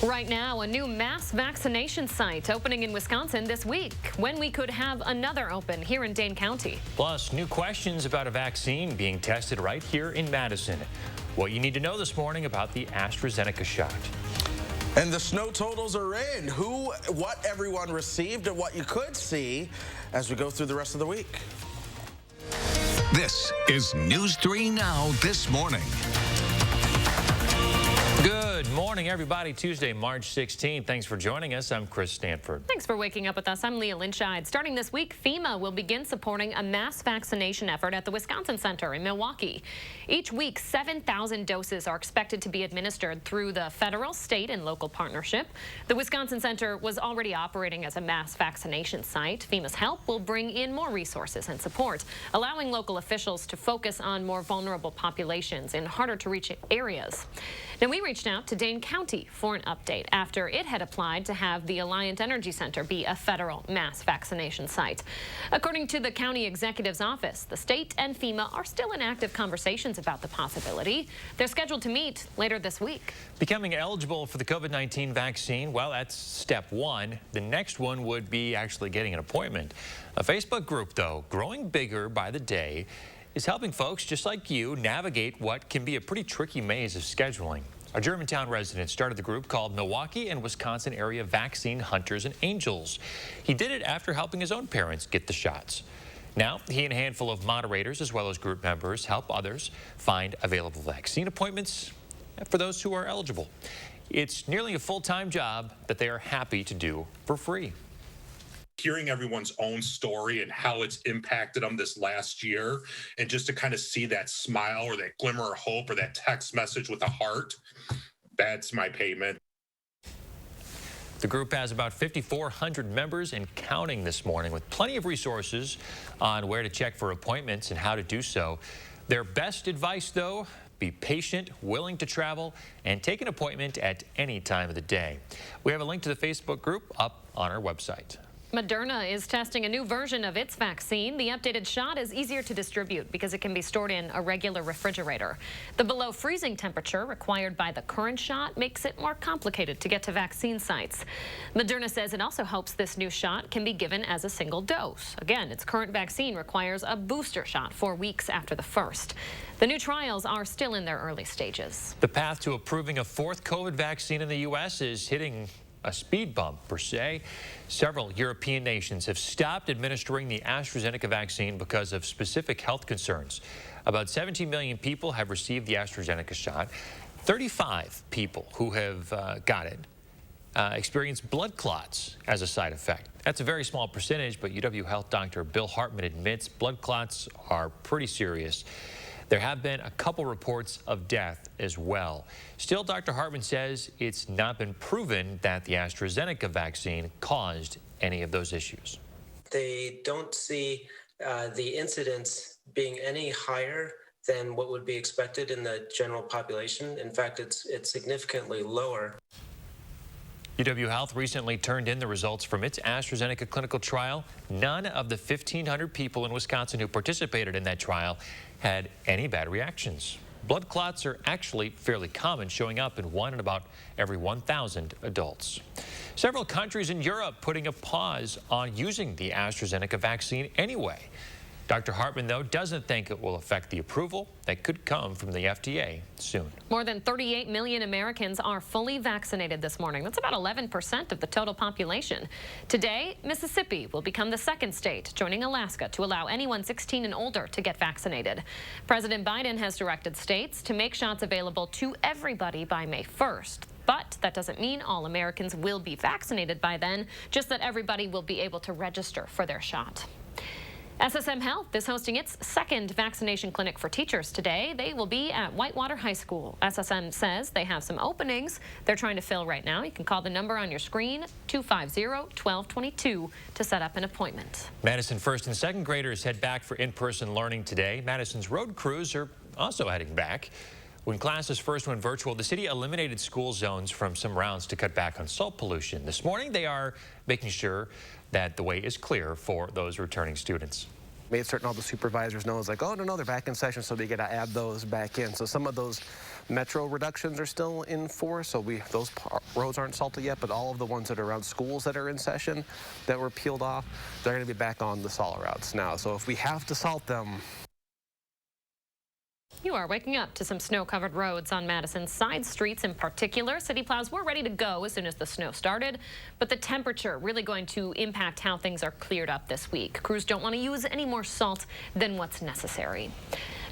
Right now, a new mass vaccination site opening in Wisconsin this week, when we could have another open here in Dane County. Plus, new questions about a vaccine being tested right here in Madison. What you need to know this morning about the AstraZeneca shot. And the snow totals are in. What everyone received and what you could see as we go through the rest of the week. This is News 3 Now this morning. Good morning, everybody. Tuesday, March 16th. Thanks for joining us. I'm Chris Stanford. Thanks for waking up with us. I'm Leah Lynchide. Starting this week, FEMA will begin supporting a mass vaccination effort at the Wisconsin Center in Milwaukee. Each week, 7,000 doses are expected to be administered through the federal, state, and local partnership. The Wisconsin Center was already operating as a mass vaccination site. FEMA's help will bring in more resources and support, allowing local officials to focus on more vulnerable populations in harder-to-reach areas. Now, we reached out to Dane County for an update after it had applied to have the Alliant Energy Center be a federal mass vaccination site. According to the county executive's office, the state and FEMA are still in active conversations about the possibility. They're scheduled to meet later this week. Becoming eligible for the COVID-19 vaccine, well, that's step one. The next one would be actually getting an appointment. A Facebook group, though, growing bigger by the day, is helping folks just like you navigate what can be a pretty tricky maze of scheduling. A Germantown resident started the group called Milwaukee and Wisconsin Area Vaccine Hunters and Angels. He did it after helping his own parents get the shots. Now, he and a handful of moderators as well as group members help others find available vaccine appointments for those who are eligible. It's nearly a full-time job that they are happy to do for free. Hearing everyone's own story and how it's impacted them this last year, and just to kind of see that smile or that glimmer of hope or that text message with a heart, that's my payment. The group has about 5,400 members and counting this morning, with plenty of resources on where to check for appointments and how to do so. Their best advice, though, be patient, willing to travel, and take an appointment at any time of the day. We have a link to the Facebook group up on our website. Moderna is testing a new version of its vaccine. The updated shot is easier to distribute because it can be stored in a regular refrigerator. The below freezing temperature required by the current shot makes it more complicated to get to vaccine sites. Moderna says it also hopes this new shot can be given as a single dose. Again, its current vaccine requires a booster shot 4 weeks after the first. The new trials are still in their early stages. The path to approving a fourth COVID vaccine in the U.S. is hitting a speed bump, per se. Several European nations have stopped administering the AstraZeneca vaccine because of specific health concerns. About 17 million people have received the AstraZeneca shot. 35 people who have got it experienced blood clots as a side effect. That's a very small percentage, but UW Health Dr. Bill Hartman admits blood clots are pretty serious. There have been a couple reports of death as well. Still, Dr. Hartman says it's not been proven that the AstraZeneca vaccine caused any of those issues. They don't see the incidence being any higher than what would be expected in the general population. In fact, it's significantly lower. UW Health recently turned in the results from its AstraZeneca clinical trial. None of the 1,500 people in Wisconsin who participated in that trial had any bad reactions. Blood clots are actually fairly common, showing up in 1 in about every 1,000 adults. Several countries in Europe putting a pause on using the AstraZeneca vaccine anyway. Dr. Hartman, though, doesn't think it will affect the approval that could come from the FDA soon. More than 38 million Americans are fully vaccinated this morning. That's about 11% of the total population. Today, Mississippi will become the second state, joining Alaska, to allow anyone 16 and older to get vaccinated. President Biden has directed states to make shots available to everybody by May 1st. But that doesn't mean all Americans will be vaccinated by then, just that everybody will be able to register for their shot. SSM Health is hosting its second vaccination clinic for teachers today. They will be at Whitewater High School. SSM says they have some openings they're trying to fill right now. You can call the number on your screen, 250-1222, to set up an appointment. Madison first and second graders head back for in-person learning today. Madison's road crews are also heading back. When classes first went virtual, the city eliminated school zones from some rounds to cut back on salt pollution. This morning, they are making sure that the way is clear for those returning students. Made certain all the supervisors know, it's like, oh, no, they're back in session, so they got to add those back in. So some of those metro reductions are still in force, so those roads aren't salted yet, but all of the ones that are around schools that are in session that were peeled off, they're going to be back on the salt routes now. So if we have to salt them, you are waking up to some snow-covered roads on Madison's side streets in particular. City plows were ready to go as soon as the snow started, but the temperature really going to impact how things are cleared up this week. Crews don't want to use any more salt than what's necessary.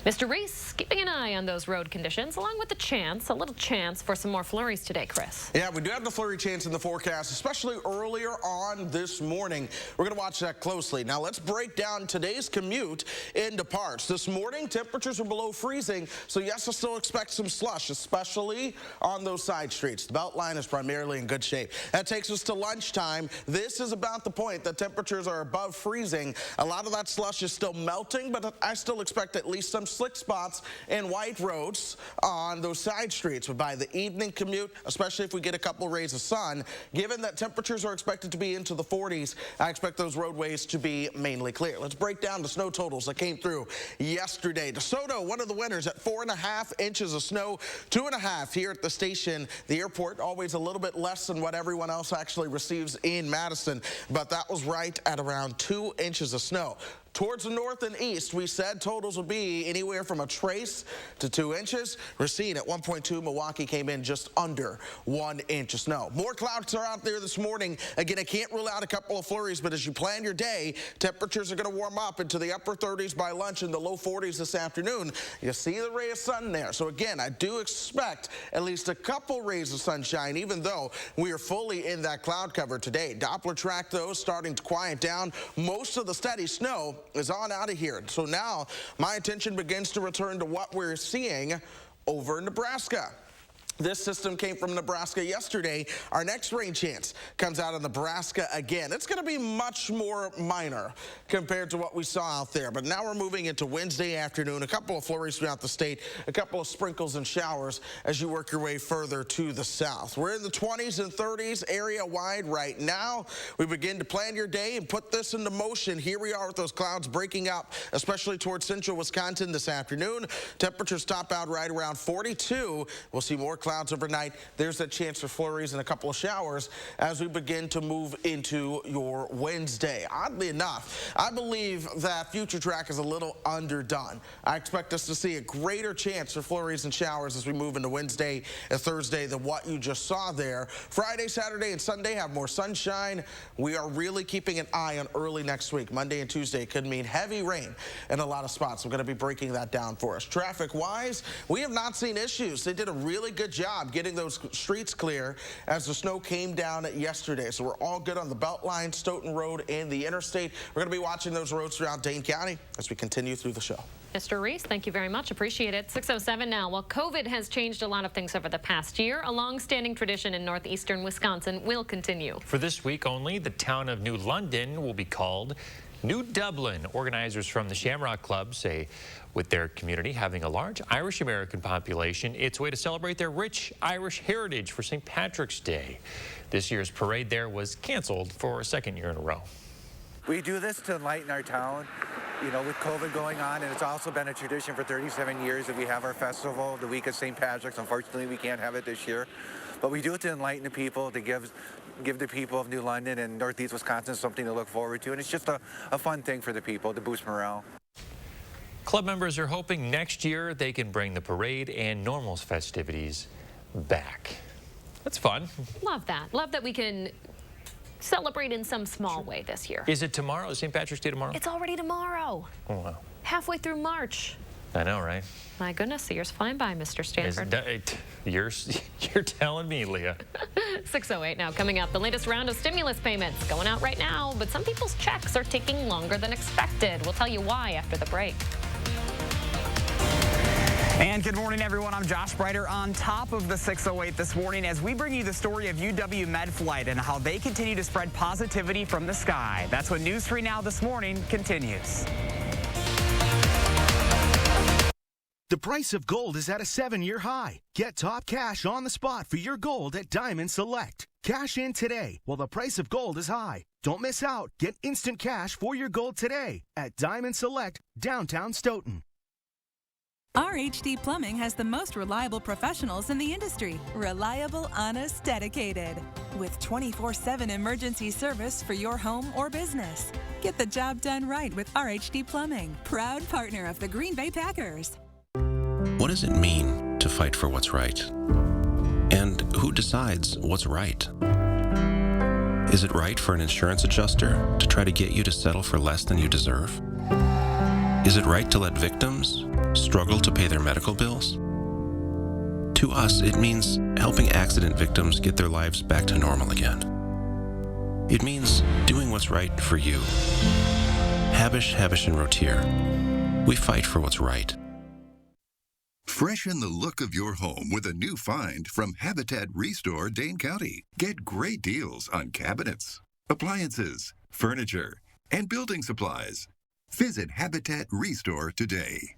Mr. Reese keeping an eye on those road conditions, along with a little chance for some more flurries today, Chris. Yeah, we do have the flurry chance in the forecast, especially earlier on this morning. We're going to watch that closely. Now, let's break down today's commute into parts. This morning, temperatures are below freezing, so yes, I still expect some slush, especially on those side streets. The Beltline is primarily in good shape. That takes us to lunchtime. This is about the point that temperatures are above freezing. A lot of that slush is still melting, but I still expect at least some slick spots and white roads on those side streets. But by the evening commute, especially if we get a couple rays of sun, given that temperatures are expected to be into the 40s, I expect those roadways to be mainly clear. Let's break down the snow totals that came through yesterday. DeSoto, one of the winners at 4.5 inches of snow, 2.5 here at the station. The airport, always a little bit less than what everyone else actually receives in Madison, but that was right at around 2 inches of snow. Towards the north and east, we said totals would be anywhere from a trace to 2 inches. Racine at 1.2. Milwaukee came in just under 1 inch of snow. More clouds are out there this morning. Again, I can't rule out a couple of flurries, but as you plan your day, temperatures are going to warm up into the upper 30s by lunch and the low 40s this afternoon. You see the ray of sun there. So again, I do expect at least a couple rays of sunshine, even though we are fully in that cloud cover today. Doppler track, though, starting to quiet down. Most of the steady snow is on out of here. So now my attention begins to return to what we're seeing over in Nebraska. This system came from Nebraska yesterday. Our next rain chance comes out of Nebraska again. It's going to be much more minor compared to what we saw out there. But now we're moving into Wednesday afternoon. A couple of flurries throughout the state, a couple of sprinkles and showers as you work your way further to the south. We're in the 20s and 30s area wide right now. We begin to plan your day and put this into motion. Here we are with those clouds breaking up, especially towards central Wisconsin this afternoon. Temperatures top out right around 42. We'll see more clouds overnight. There's a chance for flurries and a couple of showers as we begin to move into your Wednesday. Oddly enough, I believe that future track is a little underdone. I expect us to see a greater chance for flurries and showers as we move into Wednesday and Thursday than what you just saw there. Friday, Saturday, and Sunday have more sunshine. We are really keeping an eye on early next week. Monday and Tuesday could mean heavy rain in a lot of spots. I'm going to be breaking that down for us. Traffic-wise, we have not seen issues. They did a really good job getting those streets clear as the snow came down yesterday. So we're all good on the Beltline, Stoughton Road, and the interstate. We're going to be watching those roads throughout Dane County as we continue through the show. Mr. Reese, thank you very much. Appreciate it. 6:07 now. Well, COVID has changed a lot of things over the past year. A long-standing tradition in northeastern Wisconsin will continue. For this week only, the town of New London will be called New Dublin. Organizers from the Shamrock Club say with their community having a large Irish-American population, it's a way to celebrate their rich Irish heritage for St. Patrick's Day. This year's parade there was canceled for a second year in a row. We do this to enlighten our town, you know, with COVID going on, and it's also been a tradition for 37 years that we have our festival the week of St. Patrick's. Unfortunately, we can't have it this year, but we do it to enlighten the people, to give the people of New London and Northeast Wisconsin something to look forward to, and it's just a fun thing for the people to boost morale. Club members are hoping next year they can bring the parade and normal festivities back. That's fun. Love that. Love that we can celebrate in some small way this year. Is it tomorrow? Is St. Patrick's Day tomorrow? It's already tomorrow. Oh, wow. Halfway through March. I know, right? My goodness, the year's flying by, Mr. Stanford. You're telling me, Leah. 6:08 now. Coming up, the latest round of stimulus payments going out right now, but some people's checks are taking longer than expected. We'll tell you why after the break. And good morning, everyone. I'm Josh Breiter on top of the 6:08 this morning as we bring you the story of UW Medflight and how they continue to spread positivity from the sky. That's what News 3 Now this morning continues. The price of gold is at a 7-year high. Get top cash on the spot for your gold at Diamond Select. Cash in today while the price of gold is high. Don't miss out. Get instant cash for your gold today at Diamond Select, downtown Stoughton. RHD Plumbing has the most reliable professionals in the industry. Reliable, honest, dedicated. With 24/7 emergency service for your home or business. Get the job done right with RHD Plumbing, proud partner of the Green Bay Packers. What does it mean to fight for what's right? And who decides what's right? Is it right for an insurance adjuster to try to get you to settle for less than you deserve? Is it right to let victims struggle to pay their medical bills? To us, it means helping accident victims get their lives back to normal again. It means doing what's right for you. Habish, and Rotier. We fight for what's right. Freshen the look of your home with a new find from Habitat Restore Dane County. Get great deals on cabinets, appliances, furniture, and building supplies. Visit Habitat Restore today.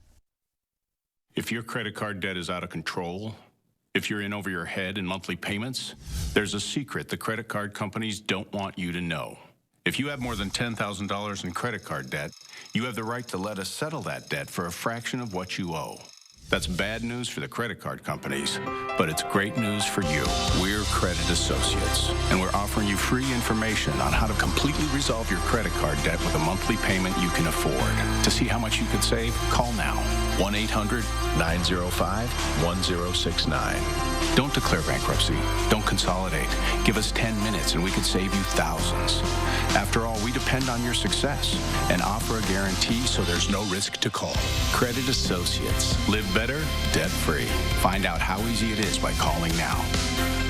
If your credit card debt is out of control, if you're in over your head in monthly payments, there's a secret the credit card companies don't want you to know. If you have more than $10,000 in credit card debt, you have the right to let us settle that debt for a fraction of what you owe. That's bad news for the credit card companies, but it's great news for you. We're Credit Associates, and we're offering you free information on how to completely resolve your credit card debt with a monthly payment you can afford. To see how much you could save, call now. 1-800-905-1069. Don't declare bankruptcy. Don't consolidate. Give us 10 minutes and we could save you thousands. After all, we depend on your success and offer a guarantee so there's no risk to call. Credit Associates. Live better, debt-free. Find out how easy it is by calling now.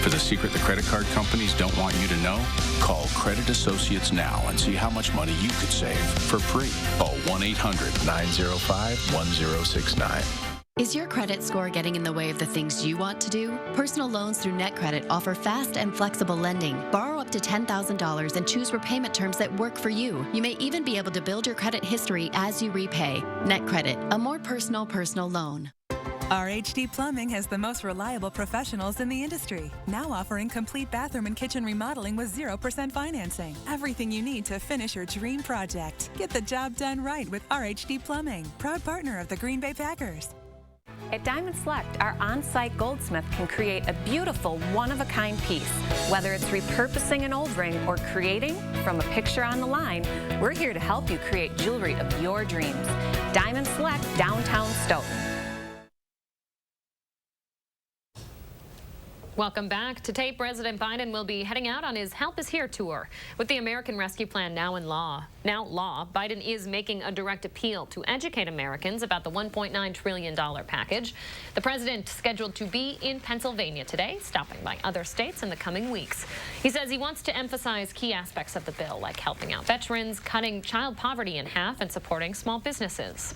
For the secret the credit card companies don't want you to know, call Credit Associates now and see how much money you could save for free. Call 1-800-905-1069. Is your credit score getting in the way of the things you want to do? Personal loans through NetCredit offer fast and flexible lending. Borrow up to $10,000 and choose repayment terms that work for you. You may even be able to build your credit history as you repay. NetCredit, a more personal loan. RHD Plumbing has the most reliable professionals in the industry. Now offering complete bathroom and kitchen remodeling with 0% financing. Everything you need to finish your dream project. Get the job done right with RHD Plumbing, proud partner of the Green Bay Packers. At Diamond Select, our on-site goldsmith can create a beautiful, one-of-a-kind piece. Whether it's repurposing an old ring or creating from a picture on the line, we're here to help you create jewelry of your dreams. Diamond Select, downtown Stoughton. Welcome back. Today, President Biden will be heading out on his Help Is Here tour. With the American Rescue Plan now law, Biden is making a direct appeal to educate Americans about the $1.9 trillion package. The president scheduled to be in Pennsylvania today, stopping by other states in the coming weeks. He says he wants to emphasize key aspects of the bill, like helping out veterans, cutting child poverty in half, and supporting small businesses.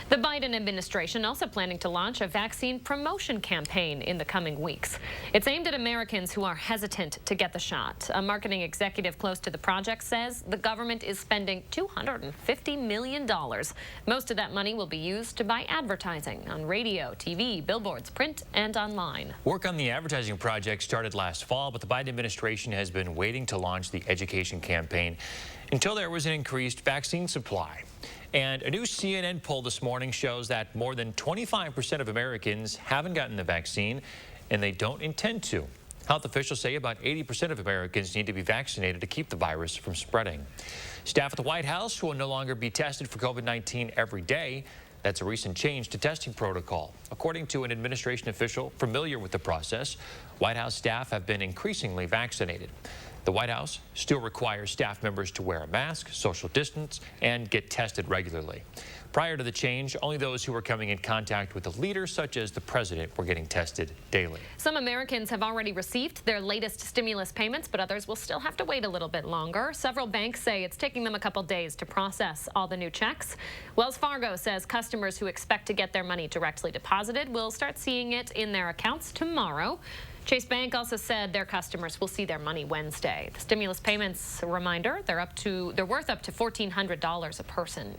The Biden administration also planning to launch a vaccine promotion campaign in the coming weeks. It's aimed at Americans who are hesitant to get the shot. A marketing executive close to the project says the government is spending $250 million. Most of that money will be used to buy advertising on radio, TV, billboards, print, and online. Work on the advertising project started last fall, but the Biden administration has been waiting to launch the education campaign until there was an increased vaccine supply. And a new CNN poll this morning shows that more than 25% of Americans haven't gotten the vaccine, and they don't intend to. Health officials say about 80% of Americans need to be vaccinated to keep the virus from spreading. Staff at the White House will no longer be tested for COVID-19 every day. That's a recent change to testing protocol. According to an administration official familiar with the process, White House staff have been increasingly vaccinated. The White House still requires staff members to wear a mask, social distance, and get tested regularly. Prior to the change, only those who were coming in contact with a leader, such as the president, were getting tested daily. Some Americans have already received their latest stimulus payments, but others will still have to wait a little bit longer. Several banks say it's taking them a couple days to process all the new checks. Wells Fargo says customers who expect to get their money directly deposited will start seeing it in their accounts tomorrow. Chase Bank also said their customers will see their money Wednesday. The stimulus payments, a reminder, they're worth up to $1,400 a person.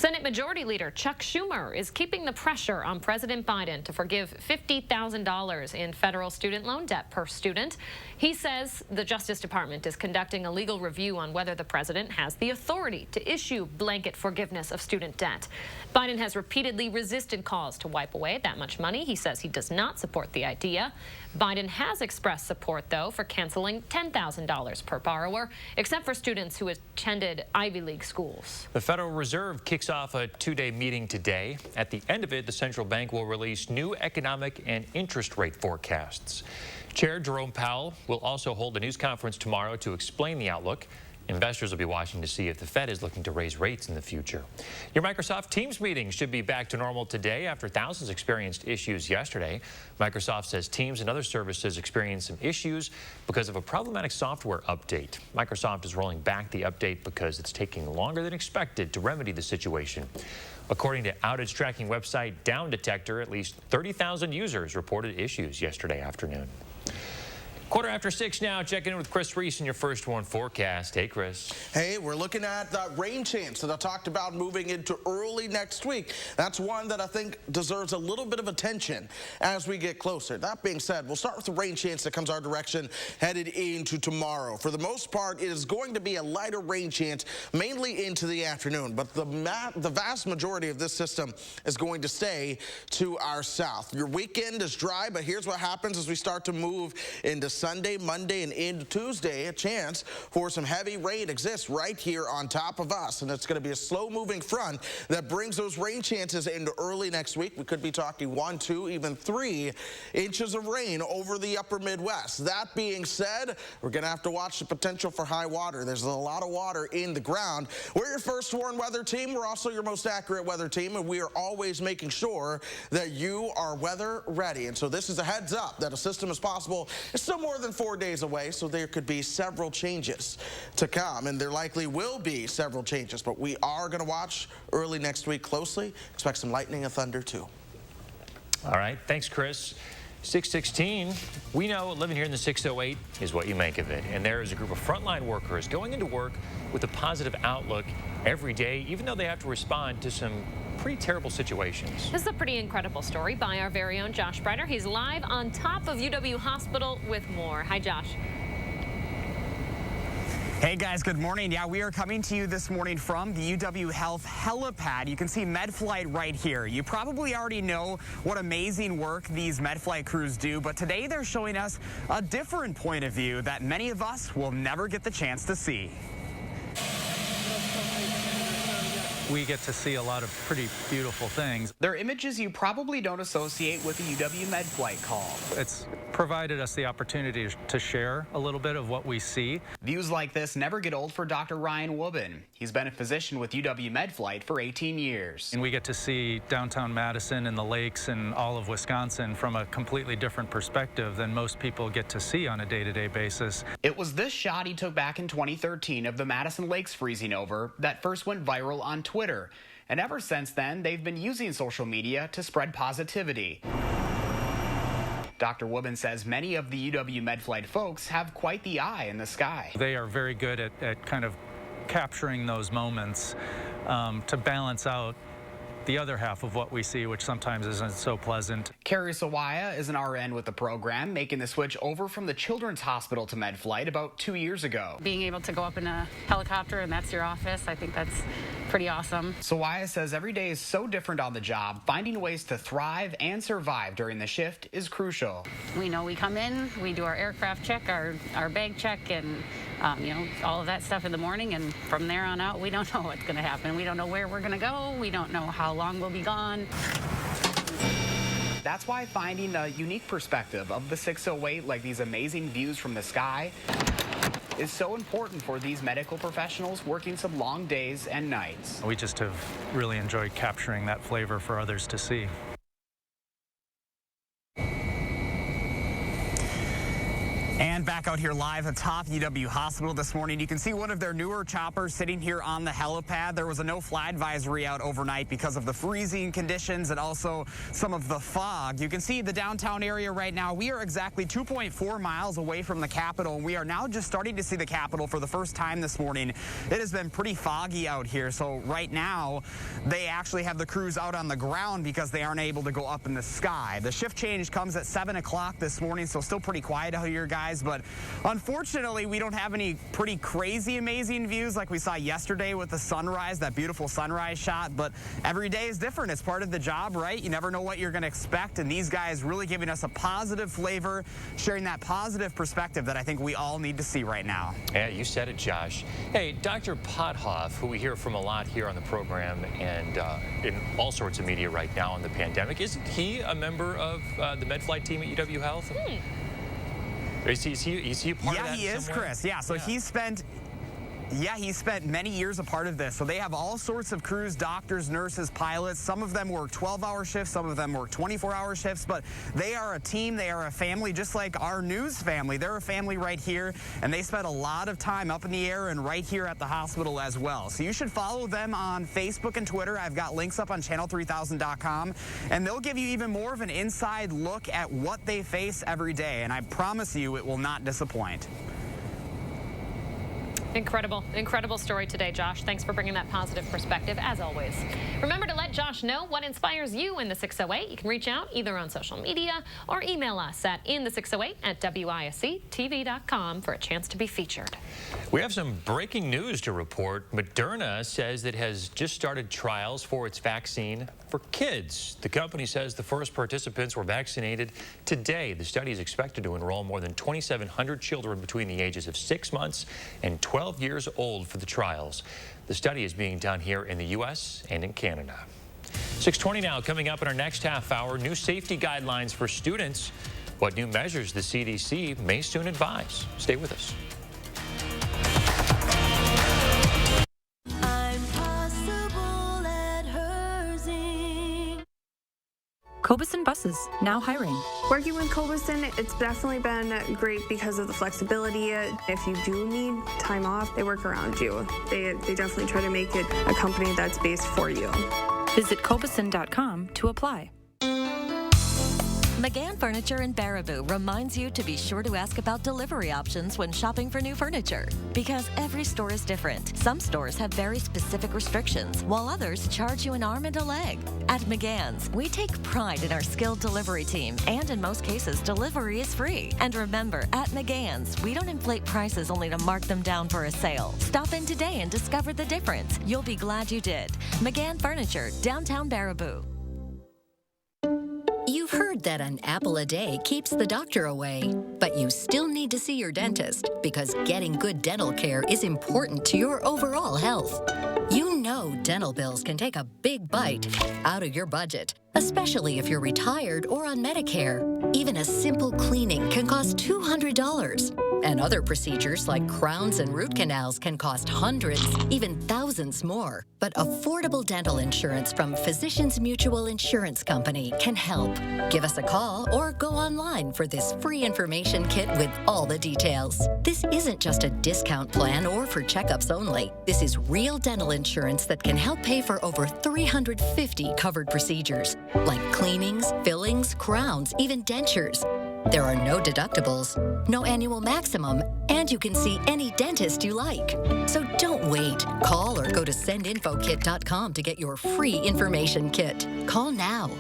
Senate Majority Leader Chuck Schumer is keeping the pressure on President Biden to forgive $50,000 in federal student loan debt per student. He says the Justice Department is conducting a legal review on whether the president has the authority to issue blanket forgiveness of student debt. Biden has repeatedly resisted calls to wipe away that much money. He says he does not support the idea. Biden has expressed support, though, for canceling $10,000 per borrower, except for students who attended Ivy League schools. The Federal Reserve kicks off a two-day meeting today. At the end of it, the central bank will release new economic and interest rate forecasts. Chair Jerome Powell will also hold a news conference tomorrow to explain the outlook. Investors will be watching to see if the Fed is looking to raise rates in the future. Your Microsoft Teams meeting should be back to normal today after thousands experienced issues yesterday. Microsoft says Teams and other services experienced some issues because of a problematic software update. Microsoft is rolling back the update because it's taking longer than expected to remedy the situation. According to outage tracking website Down Detector, at least 30,000 users reported issues yesterday afternoon. 6:15 now. Checking in with Chris Reese in your First Warn forecast. Hey, Chris. Hey, we're looking at that rain chance that I talked about moving into early next week. That's one that I think deserves a little bit of attention as we get closer. That being said, we'll start with the rain chance that comes our direction headed into tomorrow. For the most part, it is going to be a lighter rain chance, mainly into the afternoon. But the vast majority of this system is going to stay to our south. Your weekend is dry, but here's what happens as we start to move into Sunday, Monday, and into Tuesday. A chance for some heavy rain exists right here on top of us, and it's going to be a slow-moving front that brings those rain chances into early next week. We could be talking 1, 2, even 3 inches of rain over the upper Midwest. That being said, we're going to have to watch the potential for high water. There's a lot of water in the ground. We're your First Warn weather team. We're also your most accurate weather team, and we are always making sure that you are weather ready. And so this is a heads up that a system is possible. It's still more than 4 days away, so there could be several changes to come, and there likely will be several changes, but we are going to watch early next week closely. Expect some lightning and thunder too. All right, thanks, Chris. 6:16, we know living here in the 608 is what you make of it, and there is a group of frontline workers going into work with a positive outlook every day, even though they have to respond to some pretty terrible situations. This is a pretty incredible story by our very own Josh Breiter. He's live on top of UW Hospital with more. Hi, Josh. Hey guys, good morning. Yeah, we are coming to you this morning from the UW Health helipad. You can see MedFlight right here. You probably already know what amazing work these MedFlight crews do, but today they're showing us a different point of view that many of us will never get the chance to see. We get to see a lot of pretty beautiful things. They're images you probably don't associate with the UW MedFlight call. It's provided us the opportunity to share a little bit of what we see. Views like this never get old for Dr. Ryan Woobin. He's been a physician with UW MedFlight for 18 years. And we get to see downtown Madison and the lakes and all of Wisconsin from a completely different perspective than most people get to see on a day-to-day basis. It was this shot he took back in 2013 of the Madison lakes freezing over that first went viral on Twitter. And ever since then, they've been using social media to spread positivity. Dr. Woobin says many of the UW MedFlight folks have quite the eye in the sky. They are very good at kind of capturing those moments to balance out the other half of what we see, which sometimes isn't so pleasant. Carrie Sawaya is an RN with the program, making the switch over from the Children's Hospital to MedFlight about 2 years ago. Being able to go up in a helicopter and that's your office, I think that's pretty awesome. Sawaya says every day is so different on the job. Finding ways to thrive and survive during the shift is crucial. We know we come in, we do our aircraft check, our bag check, and all of that stuff in the morning, and from there on out, we don't know what's going to happen. We don't know where we're going to go. We don't know how long we'll be gone. That's why finding a unique perspective of the 608, like these amazing views from the sky, is so important for these medical professionals working some long days and nights. We just have really enjoyed capturing that flavor for others to see. And back out here live atop UW Hospital this morning, you can see one of their newer choppers sitting here on the helipad. There was a no-fly advisory out overnight because of the freezing conditions and also some of the fog. You can see the downtown area right now. We are exactly 2.4 miles away from the Capitol, and we are now just starting to see the Capitol for the first time this morning. It has been pretty foggy out here, so right now they actually have the crews out on the ground because they aren't able to go up in the sky. The shift change comes at 7 o'clock this morning, so still pretty quiet out here, guys. But unfortunately, we don't have any pretty crazy amazing views like we saw yesterday with the sunrise, that beautiful sunrise shot. But every day is different. It's part of the job, right? You never know what you're going to expect. And these guys really giving us a positive flavor, sharing that positive perspective that I think we all need to see right now. Yeah, you said it, Josh. Hey, Dr. Pothoff, who we hear from a lot here on the program and in all sorts of media right now on the pandemic, isn't he a member of the MedFlight team at UW Health? Is he a part of that? Yeah, he is, Chris. Yeah, so he spent many years a part of this. So they have all sorts of crews, doctors, nurses, pilots. Some of them work 12-hour shifts. Some of them work 24-hour shifts. But they are a team. They are a family, just like our news family. They're a family right here, and they spend a lot of time up in the air and right here at the hospital as well. So you should follow them on Facebook and Twitter. I've got links up on channel3000.com, and they'll give you even more of an inside look at what they face every day. And I promise you it will not disappoint. Incredible story today, Josh. Thanks for bringing that positive perspective, as always. Remember to let Josh know what inspires you in the 608. You can reach out either on social media or email us at inthe608@wisctv.com for a chance to be featured. We have some breaking news to report. Moderna says it has just started trials for its vaccine for kids. The company says the first participants were vaccinated today. The study is expected to enroll more than 2,700 children between the ages of 6 months and 12 years old for the trials. The study is being done here in the U.S. and in Canada. 6:20 now. Coming up in our next half hour, new safety guidelines for students. What new measures the CDC may soon advise. Stay with us. Cobuson Buses, now hiring. Working with Cobuson, it's definitely been great because of the flexibility. If you do need time off, they work around you. They definitely try to make it a company that's based for you. Visit Cobuson.com to apply. McGann Furniture in Baraboo reminds you to be sure to ask about delivery options when shopping for new furniture. Because every store is different. Some stores have very specific restrictions, while others charge you an arm and a leg. At McGann's, we take pride in our skilled delivery team, and in most cases, delivery is free. And remember, at McGann's, we don't inflate prices only to mark them down for a sale. Stop in today and discover the difference. You'll be glad you did. McGann Furniture, downtown Baraboo. You've heard that an apple a day keeps the doctor away, but you still need to see your dentist because getting good dental care is important to your overall health. You know dental bills can take a big bite out of your budget, especially if you're retired or on Medicare. Even a simple cleaning can cost $200. And other procedures like crowns and root canals can cost hundreds, even thousands more. But affordable dental insurance from Physicians Mutual Insurance Company can help. Give us a call or go online for this free information kit with all the details. This isn't just a discount plan or for checkups only. This is real dental insurance that can help pay for over 350 covered procedures, like cleanings, fillings, crowns, even dentures. There are no deductibles, no annual maximum, and you can see any dentist you like. So don't wait. Call or go to sendinfokit.com to get your free information kit. Call now.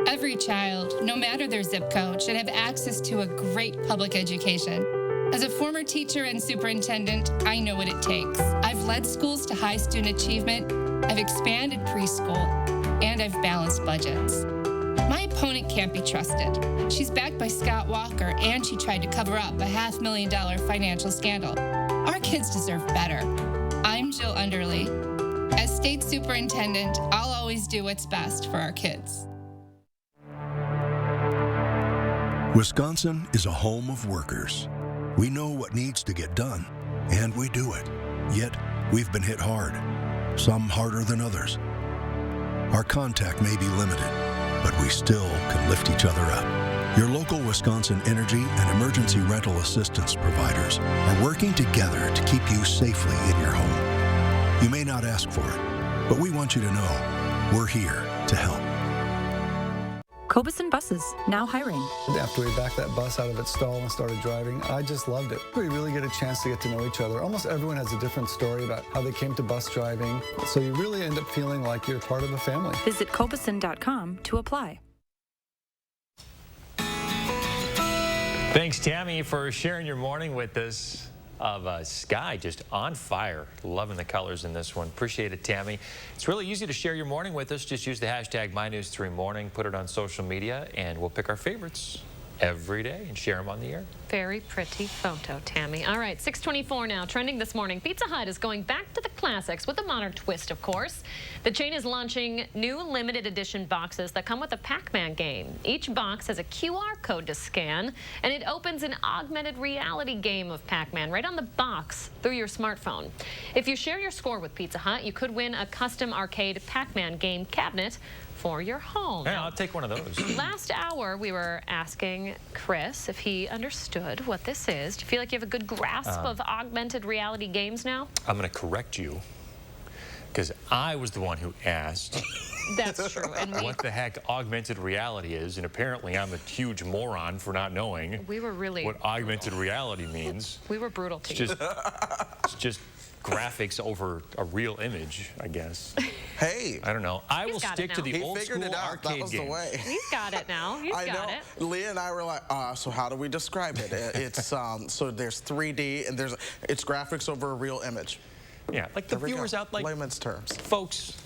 Every child, no matter their zip code, should have access to a great public education. As a former teacher and superintendent, I know what it takes. I've led schools to high student achievement, I've expanded preschool, and I've balanced budgets. My opponent can't be trusted. She's backed by Scott Walker, and she tried to cover up a $500,000 financial scandal. Our kids deserve better. I'm Jill Underly. As state superintendent, I'll always do what's best for our kids. Wisconsin is a home of workers. We know what needs to get done, and we do it. Yet, we've been hit hard, some harder than others. Our contact may be limited, but we still can lift each other up. Your local Wisconsin energy and emergency rental assistance providers are working together to keep you safely in your home. You may not ask for it, but we want you to know we're here to help. Cobeson Buses, now hiring. After we backed that bus out of its stall and started driving, I just loved it. We really get a chance to get to know each other. Almost everyone has a different story about how they came to bus driving, so you really end up feeling like you're part of a family. Visit Cobeson.com to apply. Thanks, Tammy, for sharing your morning with us. Of sky just on fire. Loving the colors in this one. Appreciate it, Tammy. It's really easy to share your morning with us. Just use the hashtag MyNews3Morning, put it on social media, and we'll pick our favorites every day and share them on the air. Very pretty photo, Tammy. All right, 6:24 now. Trending this morning, Pizza Hut is going back to the classics with a modern twist, of course. The chain is launching new limited edition boxes that come with a Pac-Man game. Each box has a QR code to scan, and it opens an augmented reality game of Pac-Man right on the box through your smartphone. If you share your score with Pizza Hut, you could win a custom arcade Pac-Man game cabinet for your home. Yeah, I'll take one of those. Last hour, we were asking Chris if he understood what this is. Do you feel like you have a good grasp of augmented reality games now? I'm going to correct you because I was the one who asked. That's true. And what the heck augmented reality is, and apparently I'm a huge moron for not knowing we were really what augmented reality means. We were brutal to you. It's just graphics over a real image, I guess. Hey. I don't know. I will stick to the old school arcade That was the way. He's got it now. He's got it. Leah and I were like, so how do we describe it? It's so there's 3D and it's graphics over a real image. Yeah, like the viewers out, like layman's terms. Folks,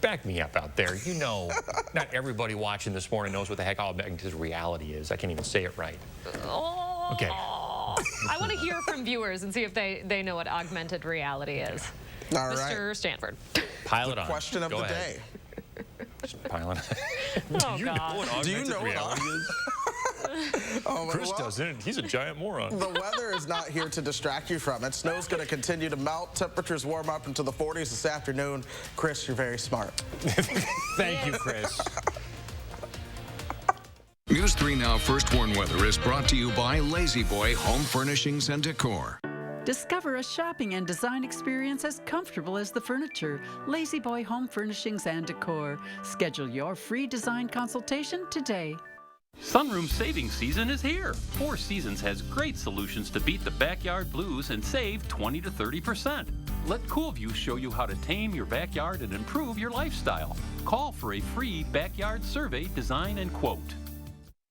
back me up out there. You know, not everybody watching this morning knows what the heck augmented reality is. I can't even say it right. Oh. Okay. I want to hear from viewers and see if they know what augmented reality is. All right. Mr. Stanford. Pile it on. Question of the day. Just pile it on. Oh, Do you know what augmented reality is? Chris doesn't. He's a giant moron. The weather is not here to distract you from it. Snow's going to continue to melt. Temperatures warm up into the 40s this afternoon. Chris, you're very smart. Thank you, Chris. News 3 Now First Warn Weather is brought to you by Lazy Boy Home Furnishings and Decor. Discover a shopping and design experience as comfortable as the furniture. Lazy Boy Home Furnishings and Decor. Schedule your free design consultation today. Sunroom savings season is here. Four Seasons has great solutions to beat the backyard blues and save 20 to 30%. Let Coolview show you how to tame your backyard and improve your lifestyle. Call for a free backyard survey, design, and quote.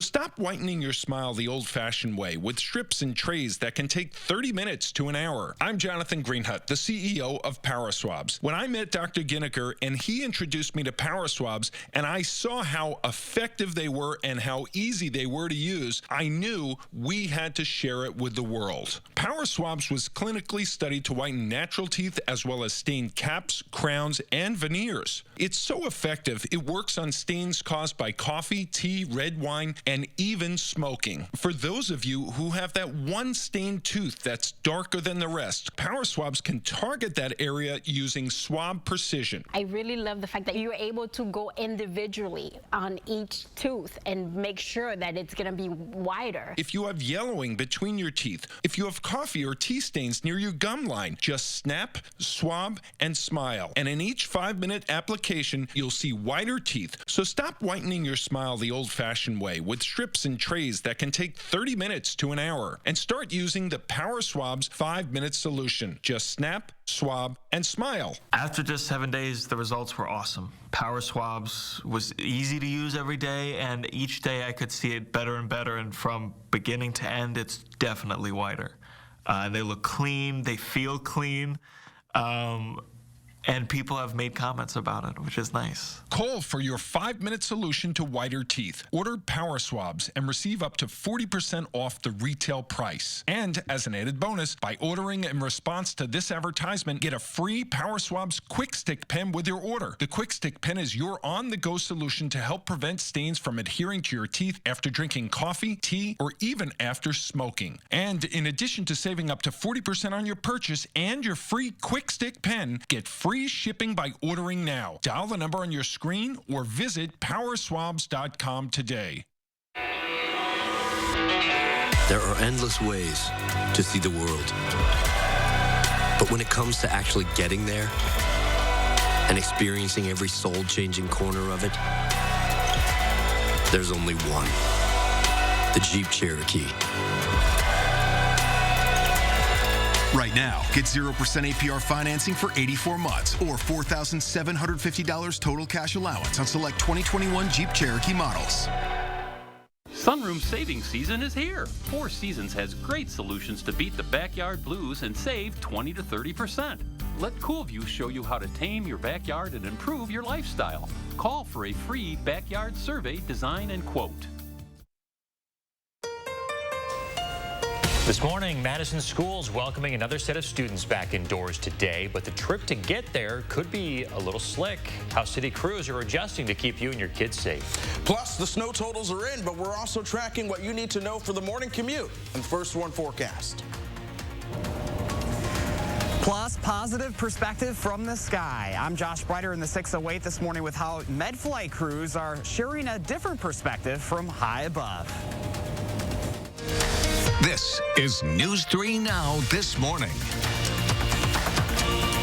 Stop whitening your smile the old-fashioned way with strips and trays that can take 30 minutes to an hour. I'm Jonathan Greenhut, the CEO of Power Swabs. When I met Dr. Ginniker and he introduced me to Power Swabs and I saw how effective they were and how easy they were to use, I knew we had to share it with the world. Power Swabs was clinically studied to whiten natural teeth as well as stain caps, crowns, and veneers. It's so effective, it works on stains caused by coffee, tea, red wine, and even smoking. For those of you who have that one stained tooth that's darker than the rest, Power Swabs can target that area using swab precision. I really love the fact that you're able to go individually on each tooth and make sure that it's going to be wider. If you have yellowing between your teeth, if you have coffee or tea stains near your gum line, just snap, swab, and smile. And in each 5-minute application, you'll see whiter teeth. So stop whitening your smile the old-fashioned way with strips and trays that can take 30 minutes to an hour, and start using the Power Swabs 5-minute solution. Just snap, swab, and smile. After just 7 days, the results were awesome. Power Swabs was easy to use every day, and each day I could see it better and better, and from beginning to end, it's definitely whiter. They look clean, they feel clean. And people have made comments about it, which is nice. Call for your 5-minute solution to whiter teeth. Order Power Swabs and receive up to 40% off the retail price. And as an added bonus, by ordering in response to this advertisement, get a free Power Swabs Quick Stick Pen with your order. The Quick Stick Pen is your on-the-go solution to help prevent stains from adhering to your teeth after drinking coffee, tea, or even after smoking. And in addition to saving up to 40% on your purchase and your free Quick Stick Pen, get free shipping by ordering now. Dial the number on your screen or visit powerswabs.com today. There are endless ways to see the world. But when it comes to actually getting there and experiencing every soul-changing corner of it, there's only one. The Jeep Cherokee. Right now, get 0% APR financing for 84 months or $4,750 total cash allowance on select 2021 Jeep Cherokee models. Sunroom saving season is here. Four Seasons has great solutions to beat the backyard blues and save 20 to 30%. Let Coolview show you how to tame your backyard and improve your lifestyle. Call for a free backyard survey, design, and quote. This morning, Madison schools welcoming another set of students back indoors today, but the trip to get there could be a little slick. How city crews are adjusting to keep you and your kids safe. Plus, the snow totals are in, but we're also tracking what you need to know for the morning commute in the First Warn forecast. Plus, positive perspective from the sky. I'm Josh Breiter in the 608 this morning with how MedFlight crews are sharing a different perspective from high above. This is News 3 Now this morning.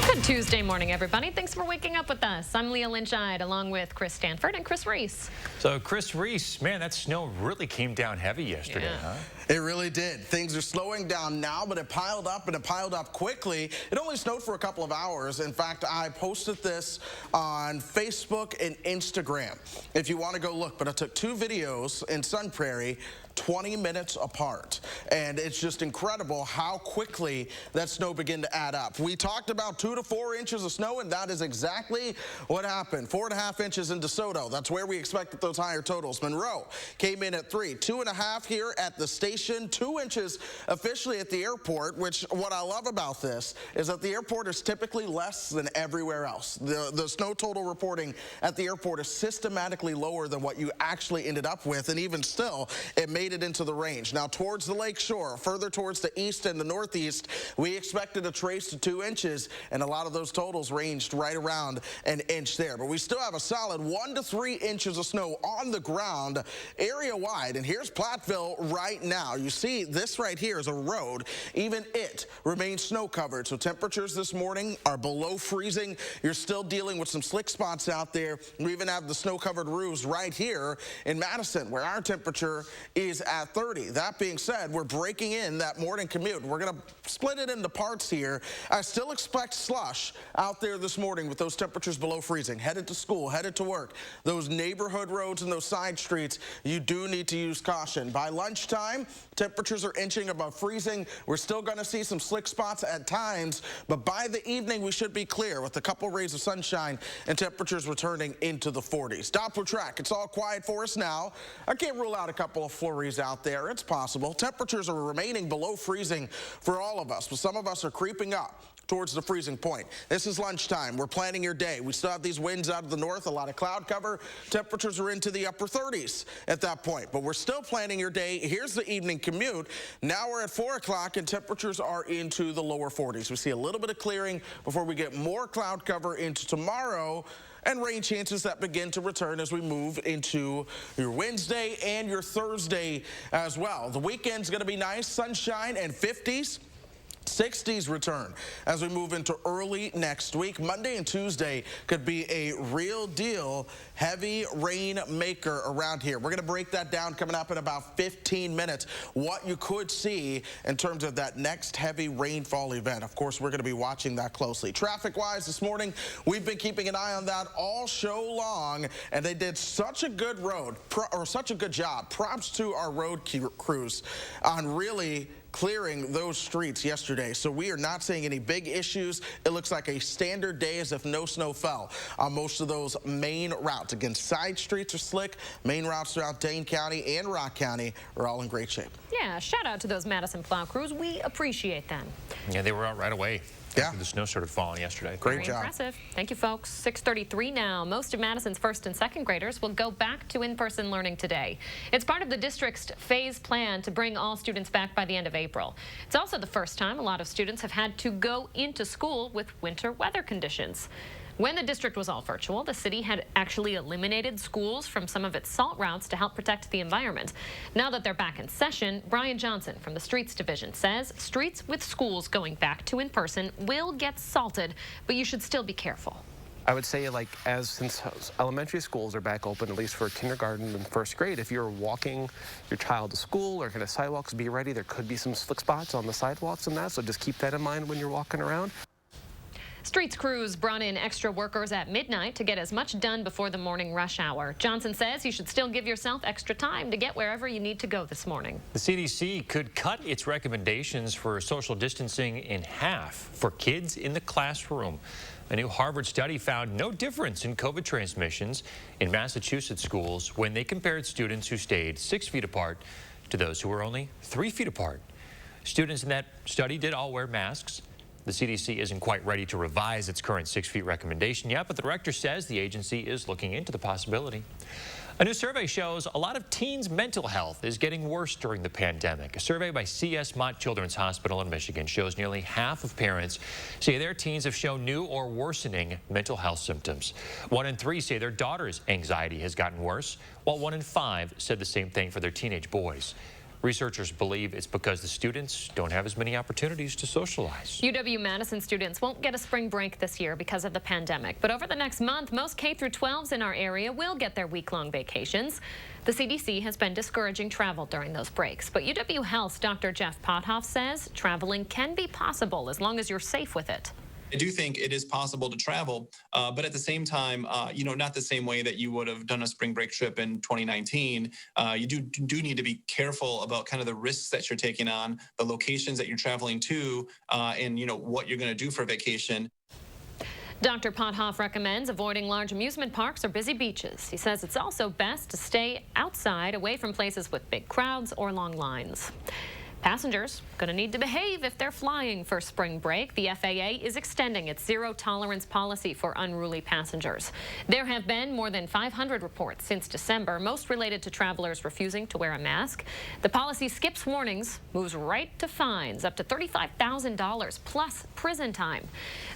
Good Tuesday morning, everybody. Thanks for waking up with us. I'm Leah Lynch-Ide, along with Chris Stanford and Chris Reese. So, Chris Reese, man, that snow really came down heavy yesterday, huh? It really did. Things are slowing down now, but it piled up, and it piled up quickly. It only snowed for a couple of hours. In fact, I posted this on Facebook and Instagram if you want to go look. But I took two videos in Sun Prairie 20 minutes apart. And it's just incredible how quickly that snow began to add up. We talked about 2 to 4 inches of snow, and that is exactly what happened. 4.5 inches in DeSoto. That's where we expected those higher totals. Monroe came in at 3. 2.5 here at the station. 2 inches officially at the airport, which what I love about this is that the airport is typically less than everywhere else. The snow total reporting at the airport is systematically lower than what you actually ended up with, and even still, it made it into the range. Now, towards the lake shore, further towards the east and the northeast, we expected a trace to 2 inches, and a lot of those totals ranged right around an inch there. But we still have a solid 1 to 3 inches of snow on the ground area-wide, and here's Platteville right now. You see this right here is a road. Even it remains snow-covered, so temperatures this morning are below freezing. You're still dealing with some slick spots out there. We even have the snow-covered roofs right here in Madison, where our temperature is at 30. That being said, we're breaking in that morning commute. We're going to split it into parts here. I still expect slush out there this morning with those temperatures below freezing. Headed to school, headed to work. Those neighborhood roads and those side streets, you do need to use caution. By lunchtime, temperatures are inching above freezing. We're still going to see some slick spots at times, but by the evening, we should be clear with a couple rays of sunshine and temperatures returning into the 40s. Doppler track, it's all quiet for us now. I can't rule out a couple of flurries out there. It's possible. Temperatures are remaining below freezing for all of us, but some of us are creeping up towards the freezing point. This is lunchtime. We're planning your day. We still have these winds out of the north, a lot of cloud cover. Temperatures are into the upper 30s at that point, but we're still planning your day. Here's the evening commute. Now we're at 4 o'clock and temperatures are into the lower 40s. We see a little bit of clearing before we get more cloud cover into tomorrow, and rain chances that begin to return as we move into your Wednesday and your Thursday as well. The weekend's going to be nice, sunshine and 50s. 60s return as we move into early next week. Monday and Tuesday could be a real deal heavy rain maker around here. We're going to break that down coming up in about 15 minutes, what you could see in terms of that next heavy rainfall event. Of course, we're going to be watching that closely. Traffic-wise this morning, we've been keeping an eye on that all show long, and they did such a good such a good job. Props to our road crews on really clearing those streets yesterday. So we are not seeing any big issues. It looks like a standard day as if no snow fell on most of those main routes. Again, side streets are slick. Main routes throughout Dane County and Rock County are all in great shape. Yeah, shout out to those Madison plow crews. We appreciate them. Yeah, they were out right away. Yeah. The snow started falling yesterday. Great job. Impressive. Thank you, folks. 6:33 now. Most of Madison's first and second graders will go back to in-person learning today. It's part of the district's phase plan to bring all students back by the end of April. It's also the first time a lot of students have had to go into school with winter weather conditions. When the district was all virtual, the city had actually eliminated schools from some of its salt routes to help protect the environment. Now that they're back in session, Brian Johnson from the Streets Division says streets with schools going back to in-person will get salted, but you should still be careful. I would say, since elementary schools are back open, at least for kindergarten and first grade, if you're walking your child to school or kind of sidewalks, be ready. There could be some slick spots on the sidewalks and that, so just keep that in mind when you're walking around. Streets crews brought in extra workers at midnight to get as much done before the morning rush hour. Johnson says you should still give yourself extra time to get wherever you need to go this morning. The CDC could cut its recommendations for social distancing in half for kids in the classroom. A new Harvard study found no difference in COVID transmissions in Massachusetts schools when they compared students who stayed 6 feet apart to those who were only 3 feet apart. Students in that study did all wear masks. The CDC isn't quite ready to revise its current 6 feet recommendation yet, but the director says the agency is looking into the possibility. A new survey shows a lot of teens' mental health is getting worse during the pandemic. A survey by C.S. Mott Children's Hospital in Michigan shows nearly half of parents say their teens have shown new or worsening mental health symptoms. 1 in 3 say their daughter's anxiety has gotten worse, while 1 in 5 said the same thing for their teenage boys. Researchers believe it's because the students don't have as many opportunities to socialize. UW-Madison students won't get a spring break this year because of the pandemic, but over the next month, most K-12s in our area will get their week-long vacations. The CDC has been discouraging travel during those breaks, but UW Health's Dr. Jeff Pothoff says traveling can be possible as long as you're safe with it. I do think it is possible to travel, but at the same time, not the same way that you would have done a spring break trip in 2019. You do need to be careful about kind of the risks that you're taking on, the locations that you're traveling to, and what you're going to do for vacation. Dr. Pothoff recommends avoiding large amusement parks or busy beaches. He says it's also best to stay outside, away from places with big crowds or long lines. Passengers going to need to behave if they're flying for spring break. The FAA is extending its zero-tolerance policy for unruly passengers. There have been more than 500 reports since December, most related to travelers refusing to wear a mask. The policy skips warnings, moves right to fines, up to $35,000 plus prison time.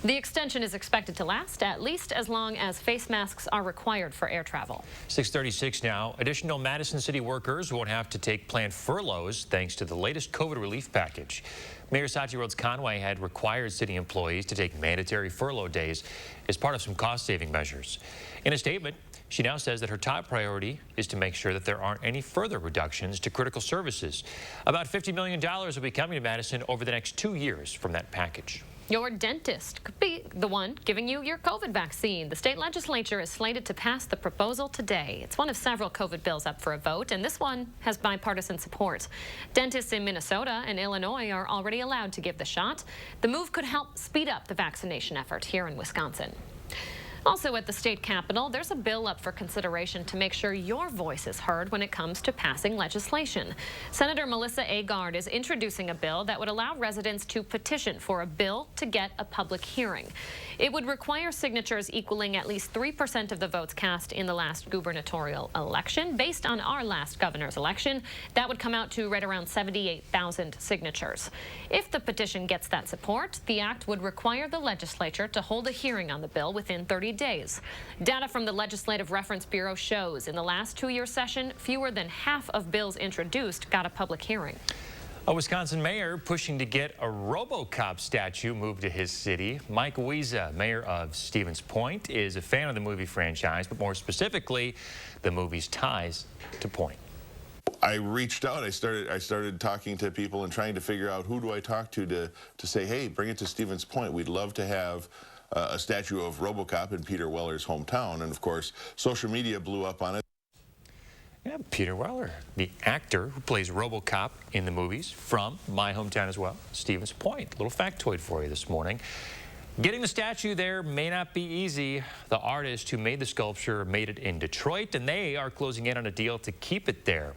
The extension is expected to last at least as long as face masks are required for air travel. 6:36 now. Additional Madison City workers won't have to take planned furloughs thanks to the latest COVID relief package. Mayor Sachi Rhodes Conway had required city employees to take mandatory furlough days as part of some cost-saving measures. In a statement, she now says that her top priority is to make sure that there aren't any further reductions to critical services. About $50 million will be coming to Madison over the next 2 years from that package. Your dentist could be the one giving you your COVID vaccine. The state legislature is slated to pass the proposal today. It's one of several COVID bills up for a vote, and this one has bipartisan support. Dentists in Minnesota and Illinois are already allowed to give the shot. The move could help speed up the vaccination effort here in Wisconsin. Also at the state capitol, there's a bill up for consideration to make sure your voice is heard when it comes to passing legislation. Senator Melissa Agard is introducing a bill that would allow residents to petition for a bill to get a public hearing. It would require signatures equaling at least 3% of the votes cast in the last gubernatorial election. Based on our last governor's election, that would come out to right around 78,000 signatures. If the petition gets that support, the act would require the legislature to hold a hearing on the bill within 30 days. Data from the Legislative Reference Bureau shows in the last 2-year session, fewer than half of bills introduced got a public hearing. A Wisconsin mayor pushing to get a RoboCop statue moved to his city. Mike Wiese, mayor of Stevens Point, is a fan of the movie franchise, but more specifically, the movie's ties to Point. I reached out. I started talking to people and trying to figure out who do I talk to say, hey, bring it to Stevens Point. We'd love to have a statue of RoboCop in Peter Weller's hometown. And of course, social media blew up on it. Yeah, Peter Weller, the actor who plays RoboCop in the movies, from my hometown as well, Stevens Point. Little factoid for you this morning. Getting the statue there may not be easy. The artist who made the sculpture made it in Detroit, and they are closing in on a deal to keep it there.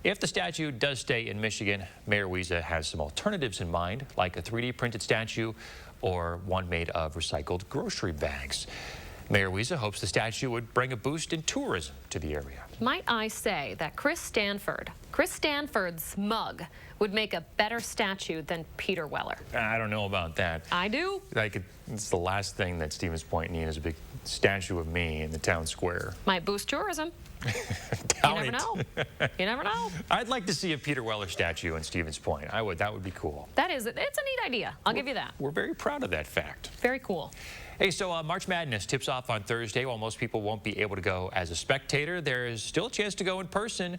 If the statue does stay in Michigan, Mayor Wiese has some alternatives in mind, like a 3D printed statue or one made of recycled grocery bags. Mayor Wiesa hopes the statue would bring a boost in tourism to the area. Might I say that Chris Stanford's mug would make a better statue than Peter Weller. I don't know about that. I do. It's the last thing that Stevens Point needs is a big statue of me in the town square. Might boost tourism. You never know. You never know. I'd like to see a Peter Weller statue in Stevens Point. I would. That would be cool. It's a neat idea. I'll give you that. We're very proud of that fact. Very cool. Hey, so March Madness tips off on Thursday. While most people won't be able to go as a spectator, there is still a chance to go in person.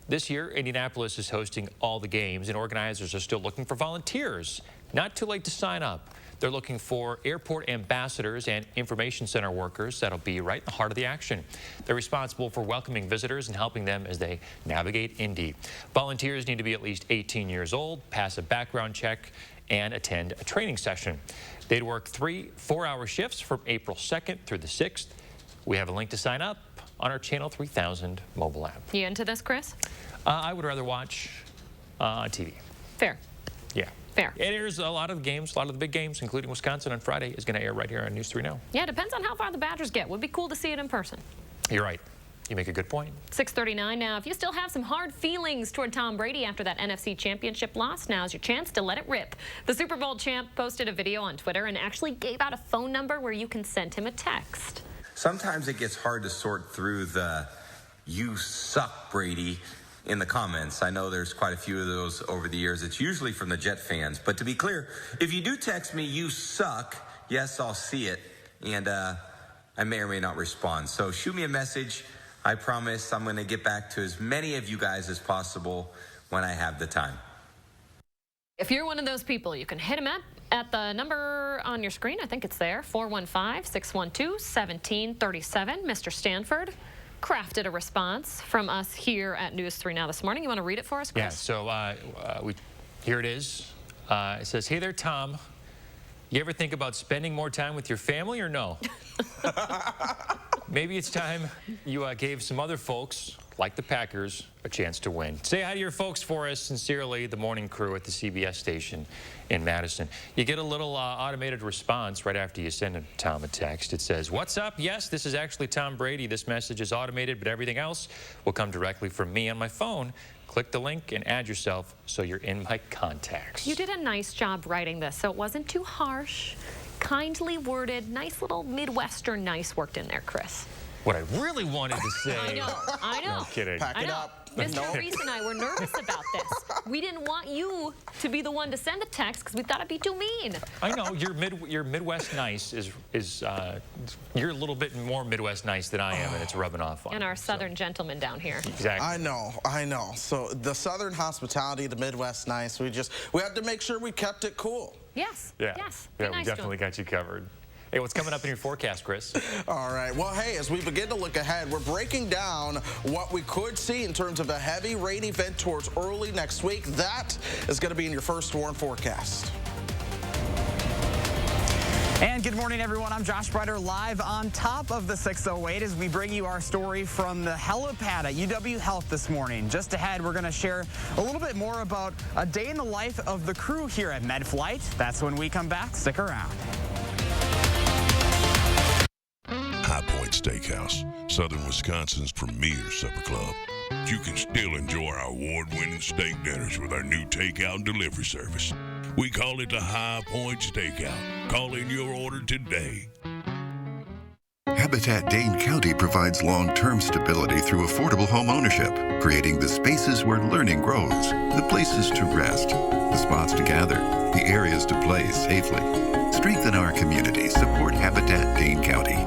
This year, Indianapolis is hosting all the games, and organizers are still looking for volunteers. Not too late to sign up. They're looking for airport ambassadors and information center workers that'll be right in the heart of the action. They're responsible for welcoming visitors and helping them as they navigate Indy. Volunteers need to be at least 18 years old, pass a background check, and attend a training session. They'd work 3 4-hour shifts from April 2nd through the 6th. We have a link to sign up on our Channel 3000 mobile app. You into this, Chris? I would rather watch on TV. Fair. Yeah. Fair. It airs a lot of the games, a lot of the big games, including Wisconsin on Friday, is going to air right here on News 3 Now. Yeah, depends on how far the Badgers get. Would be cool to see it in person. You're right. You make a good point. 6:39 now. If you still have some hard feelings toward Tom Brady after that NFC Championship loss, now's your chance to let it rip. The Super Bowl champ posted a video on Twitter and actually gave out a phone number where you can send him a text. Sometimes it gets hard to sort through the "you suck, Brady" in the comments. I know there's quite a few of those over the years. It's usually from the Jet fans. But to be clear, if you do text me "you suck," yes, I'll see it. And I may or may not respond. So shoot me a message. I promise I'm going to get back to as many of you guys as possible when I have the time. If you're one of those people, you can hit him up at the number on your screen. I think it's there, 415-612-1737. Mr. Stanford crafted a response from us here at News 3 Now this morning. You want to read it for us, Chris? Yeah, so here it is. It says, "Hey there, Tom. You ever think about spending more time with your family or no? Maybe it's time you gave some other folks, like the Packers, a chance to win. Say hi to your folks for us. Sincerely, the morning crew at the CBS station in Madison." You get a little automated response right after you send Tom a text. It says, "What's up? Yes, this is actually Tom Brady. This message is automated, but everything else will come directly from me on my phone. Click the link and add yourself so you're in my contacts." You did a nice job writing this, so it wasn't too harsh. Kindly worded, nice little Midwestern nice worked in there, Chris. What I really wanted to say. I know. No kidding. Pack it up. Mr. Reese and I were nervous about this. We didn't want you to be the one to send the text because we thought it'd be too mean. I know your Midwest nice is you're a little bit more Midwest nice than I am, and it's rubbing off on and me, our Southern gentleman down here. Exactly. I know. So the Southern hospitality, the Midwest nice, we had to make sure we kept it cool. Yes. Yeah. Yes. Yeah, we definitely got you covered. Hey, what's coming up in your forecast, Chris? All right. Well, hey, as we begin to look ahead, we're breaking down what we could see in terms of a heavy rain event towards early next week. That is going to be in your first warn forecast. And good morning, everyone. I'm Josh Breiter, live on top of the 608 as we bring you our story from the helipad at UW Health this morning. Just ahead, we're going to share a little bit more about a day in the life of the crew here at MedFlight. That's when we come back. Stick around. High Point Steakhouse, Southern Wisconsin's premier supper club. You can still enjoy our award-winning steak dinners with our new takeout and delivery service. We call it the High Point Steakout. Call in your order today. Habitat Dane County provides long-term stability through affordable home ownership, creating the spaces where learning grows, the places to rest, the spots to gather, the areas to play safely. Strengthen our community. Support Habitat Dane County.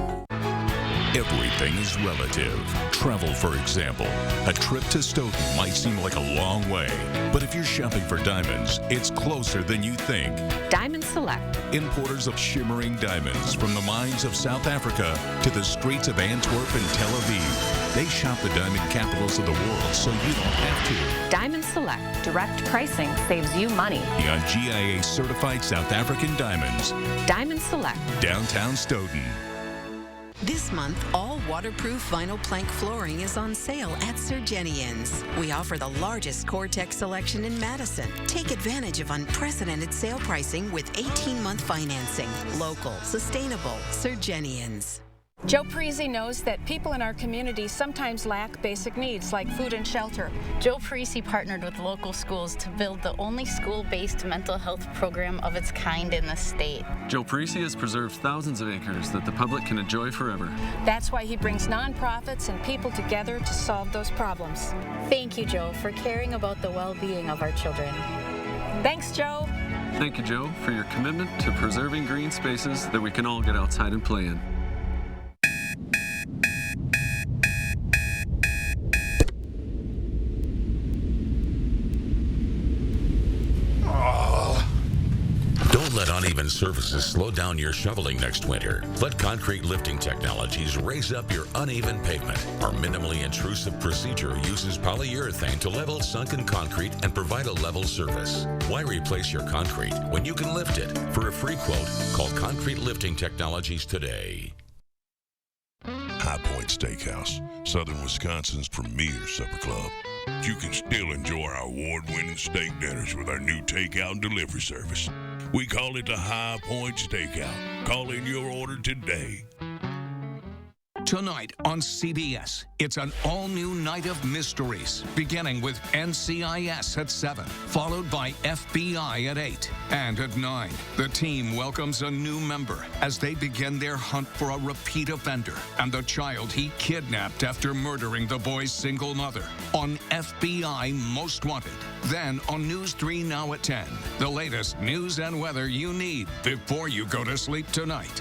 Everything is relative. Travel, for example. A trip to Stoughton might seem like a long way, but if you're shopping for diamonds, it's closer than you think. Diamond Select. Importers of shimmering diamonds from the mines of South Africa to the streets of Antwerp and Tel Aviv. They shop the diamond capitals of the world so you don't have to. Diamond Select. Direct pricing saves you money. On GIA certified South African diamonds. Diamond Select. Downtown Stoughton. This month, all waterproof vinyl plank flooring is on sale at Surgenians. We offer the largest Core-Tex selection in Madison. Take advantage of unprecedented sale pricing with 18-month financing. Local, sustainable, Surgenians. Joe Parisi knows that people in our community sometimes lack basic needs like food and shelter. Joe Parisi partnered with local schools to build the only school-based mental health program of its kind in the state. Joe Parisi has preserved thousands of acres that the public can enjoy forever. That's why he brings nonprofits and people together to solve those problems. Thank you, Joe, for caring about the well-being of our children. Thanks, Joe. Thank you, Joe, for your commitment to preserving green spaces that we can all get outside and play in. Don't let uneven surfaces slow down your shoveling next winter. Let Concrete Lifting Technologies raise up your uneven pavement. Our minimally intrusive procedure uses polyurethane to level sunken concrete and provide a level surface. Why replace your concrete when you can lift it? For a free quote, call Concrete Lifting Technologies today. High Point Steakhouse, Southern Wisconsin's premier supper club. You can still enjoy our award-winning steak dinners with our new takeout and delivery service. We call it the High Point Steakout. Call in your order today. Tonight on CBS, it's an all-new night of mysteries, beginning with NCIS at 7, followed by FBI at 8. And at 9, the team welcomes a new member as they begin their hunt for a repeat offender and the child he kidnapped after murdering the boy's single mother on FBI Most Wanted. Then on News 3 now at 10, the latest news and weather you need before you go to sleep tonight.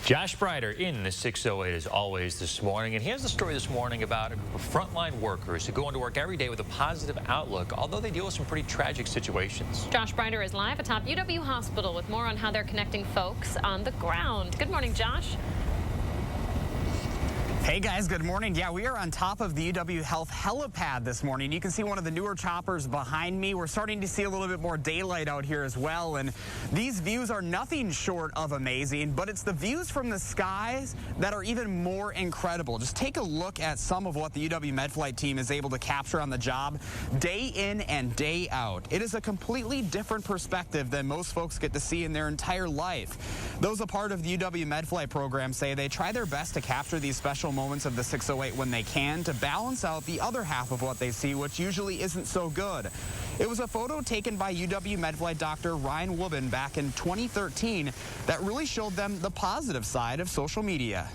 Josh Brider in the 608 as always this morning. And here's the story this morning about a group of frontline workers who go into work every day with a positive outlook, although they deal with some pretty tragic situations. Josh Brider is live atop UW Hospital with more on how they're connecting folks on the ground. Good morning, Josh. Hey guys, good morning. Yeah, we are on top of the UW Health helipad this morning. You can see one of the newer choppers behind me. We're starting to see a little bit more daylight out here as well. And these views are nothing short of amazing, but it's the views from the skies that are even more incredible. Just take a look at some of what the UW MedFlight team is able to capture on the job day in and day out. It is a completely different perspective than most folks get to see in their entire life. Those a part of the UW MedFlight program say they try their best to capture these special moments of the 608 when they can to balance out the other half of what they see, which usually isn't so good. It was a photo taken by UW MedFlight Dr. Ryan Woobin back in 2013 that really showed them the positive side of social media.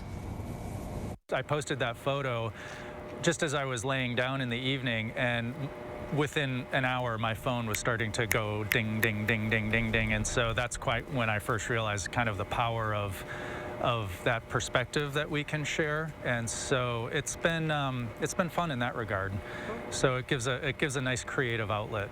I posted that photo just as I was laying down in the evening, and within an hour my phone was starting to go ding, ding, ding, ding, ding, ding, and so that's quite when I first realized kind of the power of that perspective that we can share. And so it's been fun in that regard. So it gives a nice creative outlet.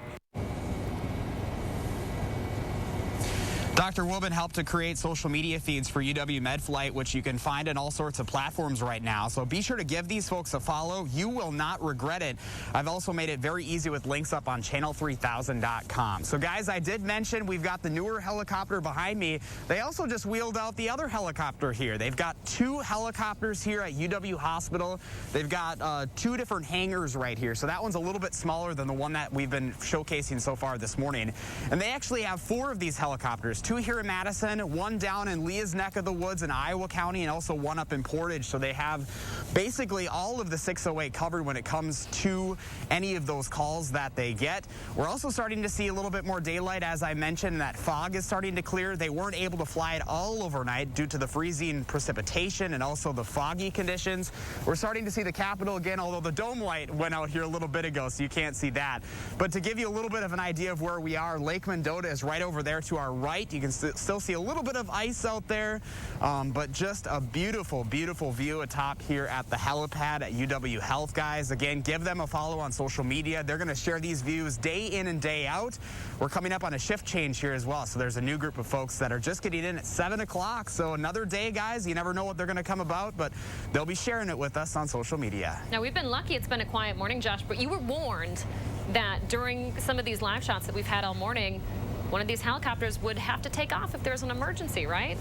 Dr. Woobin helped to create social media feeds for UW MedFlight, which you can find on all sorts of platforms right now. So be sure to give these folks a follow. You will not regret it. I've also made it very easy with links up on channel3000.com. So guys, I did mention we've got the newer helicopter behind me. They also just wheeled out the other helicopter here. They've got 2 helicopters here at UW Hospital. They've got 2 different hangars right here. So that one's a little bit smaller than the one that we've been showcasing so far this morning. And they actually have 4 of these helicopters. 2 here in Madison, 1 down in Leah's neck of the woods in Iowa County, and also 1 up in Portage. So they have basically all of the 608 covered when it comes to any of those calls that they get. We're also starting to see a little bit more daylight, as I mentioned. That fog is starting to clear. They weren't able to fly it all overnight due to the freezing precipitation and also the foggy conditions. We're starting to see the Capitol again, although the dome light went out here a little bit ago, so you can't see that. But to give you a little bit of an idea of where we are, Lake Mendota is right over there to our right. You can still see a little bit of ice out there, but just a beautiful, beautiful view atop here at the helipad at UW Health, guys. Again, give them a follow on social media. They're going to share these views day in and day out. We're coming up on a shift change here as well, so there's a new group of folks that are just getting in at 7 o'clock. So another day, guys. You never know what they're going to come about, but they'll be sharing it with us on social media. Now, we've been lucky it's been a quiet morning, Josh, but you were warned that during some of these live shots that we've had all morning, one of these helicopters would have to take off if there's an emergency, right?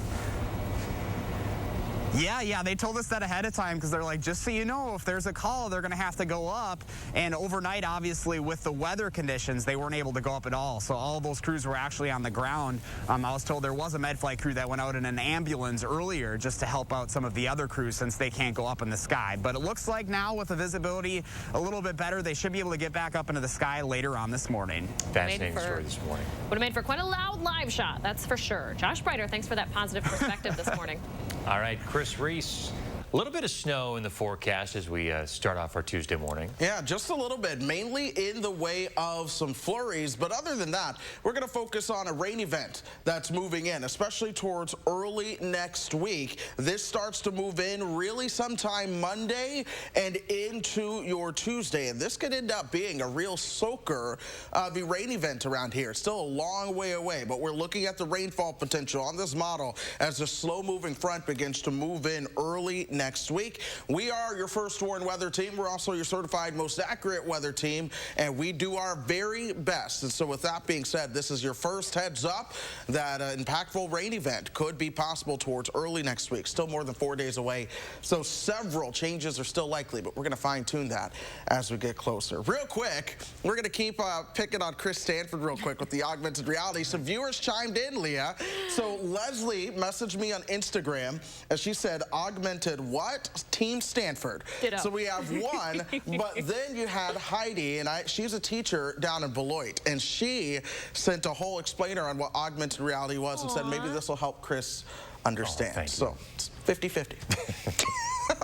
Yeah, they told us that ahead of time because they're like, just so you know, if there's a call, they're going to have to go up. And overnight, obviously, with the weather conditions, they weren't able to go up at all. So all of those crews were actually on the ground. I was told there was a med-flight crew that went out in an ambulance earlier just to help out some of the other crews since they can't go up in the sky. But it looks like now with the visibility a little bit better, they should be able to get back up into the sky later on this morning. Fascinating story this morning. Would have made for quite a loud live shot, that's for sure. Josh Breiter, thanks for that positive perspective this morning. All right, Chris Reese. A little bit of snow in the forecast as we start off our Tuesday morning. Yeah, just a little bit, mainly in the way of some flurries. But other than that, we're going to focus on a rain event that's moving in, especially towards early next week. This starts to move in really sometime Monday and into your Tuesday. And this could end up being a real soaker of a rain event around here. It's still a long way away, but we're looking at the rainfall potential on this model as the slow-moving front begins to move in early next week. We are your first warned weather team. We're also your certified most accurate weather team, and we do our very best. And so with that being said, this is your first heads up that an impactful rain event could be possible towards early next week. Still more than 4 days away, so several changes are still likely, but we're going to fine-tune that as we get closer. Real quick, we're going to keep picking on Chris Stanford real quick with the augmented reality. Some viewers chimed in, Leah. So Leslie messaged me on Instagram, and she said, augmented what? Team Stanford. Ditto. So we have one, but then you had Heidi, and she's a teacher down in Beloit, and she sent a whole explainer on what augmented reality was and said maybe this will help Chris understand. So it's 50-50.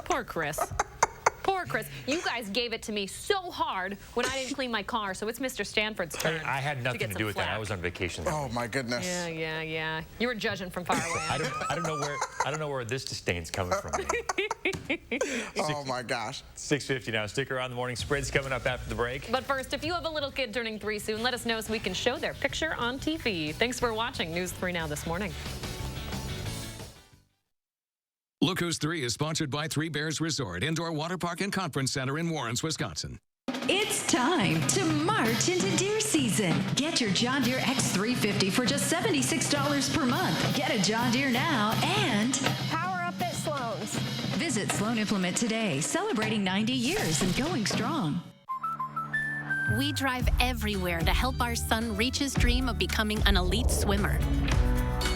Poor Chris. Poor Chris. You guys gave it to me so hard when I didn't clean my car, so it's Mr. Stanford's turn. I had nothing to do with that. I was on vacation. Oh my goodness. Yeah. You were judging from far away. I don't know where this disdain's coming from. Oh my gosh. 6:50 now. Stick around. The morning spread's coming up after the break. But first, if you have a little kid turning 3 soon, let us know so we can show their picture on TV. Thanks for watching News 3 Now this morning. Look Who's 3 is sponsored by Three Bears Resort, Indoor Water Park and Conference Center in Warrens, Wisconsin. It's time to march into deer season. Get your John Deere X350 for just $76 per month. Get a John Deere now and power up at Sloan's. Visit Sloan Implement today, celebrating 90 years and going strong. We drive everywhere to help our son reach his dream of becoming an elite swimmer.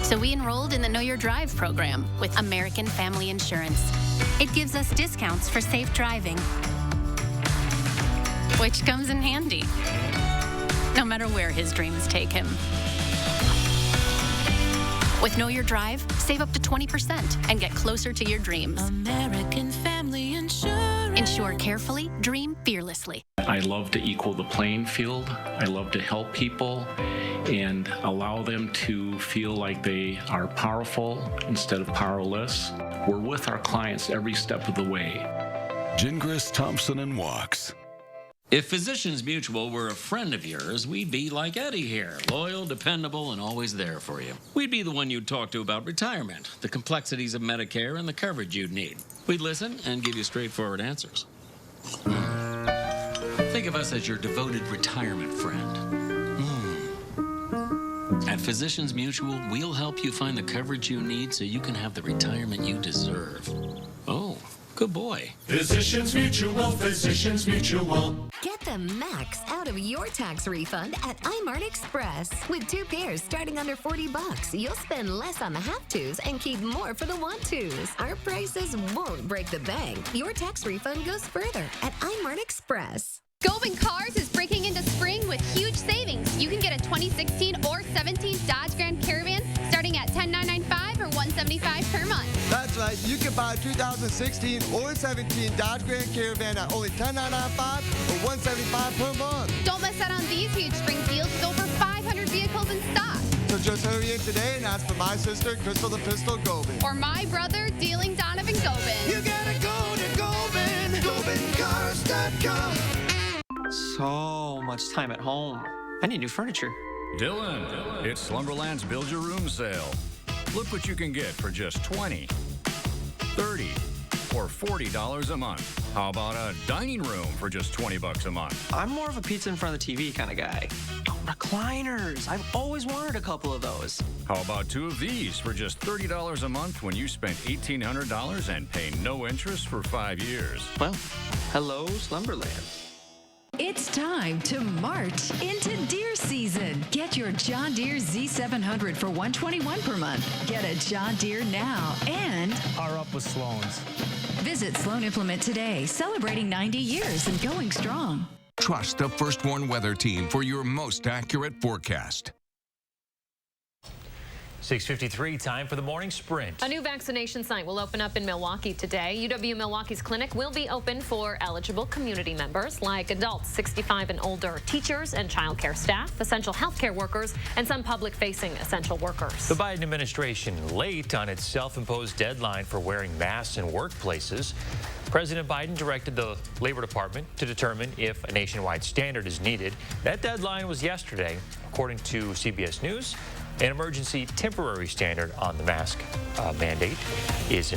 So we enrolled in the Know Your Drive program with American Family Insurance. It gives us discounts for safe driving, which comes in handy, no matter where his dreams take him. With Know Your Drive, save up to 20% and get closer to your dreams. American Family Insurance. Insure carefully, dream fearlessly. I love to equal the playing field. I love to help people and allow them to feel like they are powerful instead of powerless. We're with our clients every step of the way. Gingras, Thompson, and Walks. If Physicians Mutual were a friend of yours, we'd be like Eddie here, loyal, dependable, and always there for you. We'd be the one you'd talk to about retirement, the complexities of Medicare, and the coverage you'd need. We'd listen and give you straightforward answers. Think of us as your devoted retirement friend. At Physicians Mutual, we'll help you find the coverage you need so you can have the retirement you deserve. Oh, good boy. Physicians Mutual, Physicians Mutual. Get the max out of your tax refund at iMart Express. With 2 pairs starting under $40, you'll spend less on the have-tos and keep more for the want-tos. Our prices won't break the bank. Your tax refund goes further at iMart Express. Goldman Cars is breaking into spring with huge savings. You can get a 2016 or 17 Dodge Grand Caravan starting at $10,995 or $175 per month. That's right. You can buy a 2016 or 17 Dodge Grand Caravan at only $10,995 or $175 per month. Don't miss out on these huge spring deals with over 500 vehicles in stock. So just hurry in today and ask for my sister, Crystal the Pistol Gobin. Or my brother, Dealing Donovan Gobin. You gotta go to Gobin, GobinCars.com. So much time at home. I need new furniture. Dylan, it's Slumberland's Build Your Room sale. Look what you can get for just $20, $30, or for $40 a month. How about a dining room for just $20 a month? I'm more of a pizza in front of the TV kind of guy. Oh, recliners. I've always wanted a couple of those. How about two of these for just $30 a month when you spent $1,800 and pay no interest for 5 years? Well, hello, Slumberland. It's time to march into deer season. Get your John Deere Z700 for $121 per month. Get a John Deere now and Are up with Sloan's. Visit Sloan Implement today, celebrating 90 years and going strong. Trust the First Warn Weather Team for your most accurate forecast. 6:53, time for the morning sprint. A new vaccination site will open up in Milwaukee today. UW Milwaukee's clinic will be open for eligible community members like adults 65 and older, teachers and child care staff, essential healthcare workers, and some public-facing essential workers. The Biden administration late on its self-imposed deadline for wearing masks in workplaces. President Biden directed the Labor Department to determine if a nationwide standard is needed. That deadline was yesterday. According to CBS News, an emergency temporary standard on the mask mandate is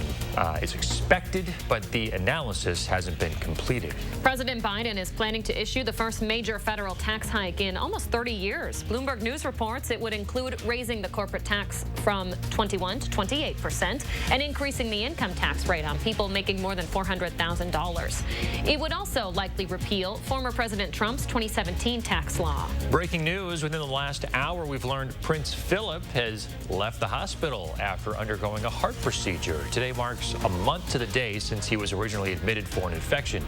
expected, but the analysis hasn't been completed. President Biden is planning to issue the first major federal tax hike in almost 30 years. Bloomberg News reports it would include raising the corporate tax from 21% to 28% and increasing the income tax rate on people making more than $400,000. It would also likely repeal former President Trump's 2017 tax law. Breaking news, within the last hour, we've learned Prince Philip has left the hospital after undergoing a heart procedure. Today marks a month to the day since he was originally admitted for an infection.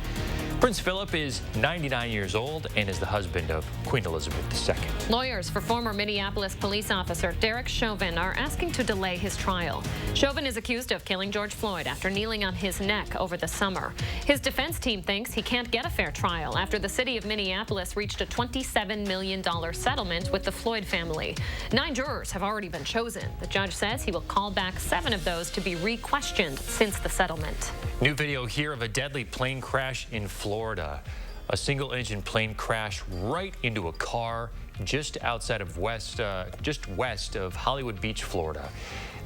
Prince Philip is 99 years old and is the husband of Queen Elizabeth II. Lawyers for former Minneapolis police officer Derek Chauvin are asking to delay his trial. Chauvin is accused of killing George Floyd after kneeling on his neck over the summer. His defense team thinks he can't get a fair trial after the city of Minneapolis reached a $27 million settlement with the Floyd family. 9 jurors have already been chosen. The judge says he will call back 7 of those to be re-questioned since the settlement. New video here of a deadly plane crash in Florida. A single-engine plane crashed right into a car just outside of west of Hollywood Beach, Florida.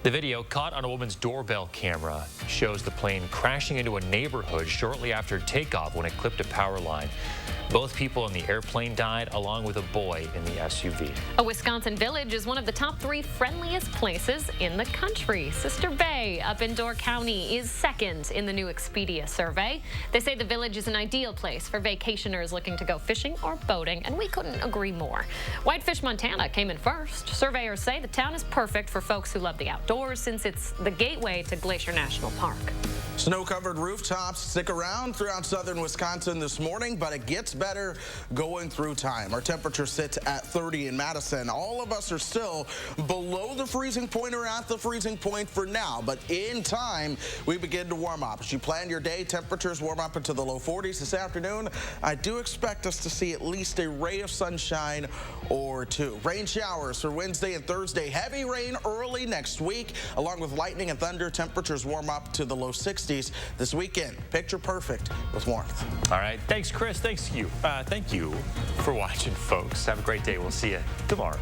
The video, caught on a woman's doorbell camera, shows the plane crashing into a neighborhood shortly after takeoff when it clipped a power line. Both people in the airplane died, along with a boy in the SUV. A Wisconsin village is one of the top 3 friendliest places in the country. Sister Bay up in Door County is second in the new Expedia survey. They say the village is an ideal place for vacationers looking to go fishing or boating, and we couldn't agree more. Whitefish, Montana came in first. Surveyors say the town is perfect for folks who love the outdoors since it's the gateway to Glacier National Park. Snow-covered rooftops stick around throughout southern Wisconsin this morning, but it gets better going through time. Our temperature sits at 30 in Madison. All of us are still below the freezing point or at the freezing point for now, but in time, we begin to warm up. As you plan your day, temperatures warm up into the low 40s this afternoon. I do expect us to see at least a ray of sunshine or 2. Rain showers for Wednesday and Thursday. Heavy rain early next week, along with lightning and thunder. Temperatures warm up to the low 60s this weekend. Picture perfect with warmth. All right. Thanks, Chris. Thank you for watching, folks. Have a great day. We'll see you tomorrow.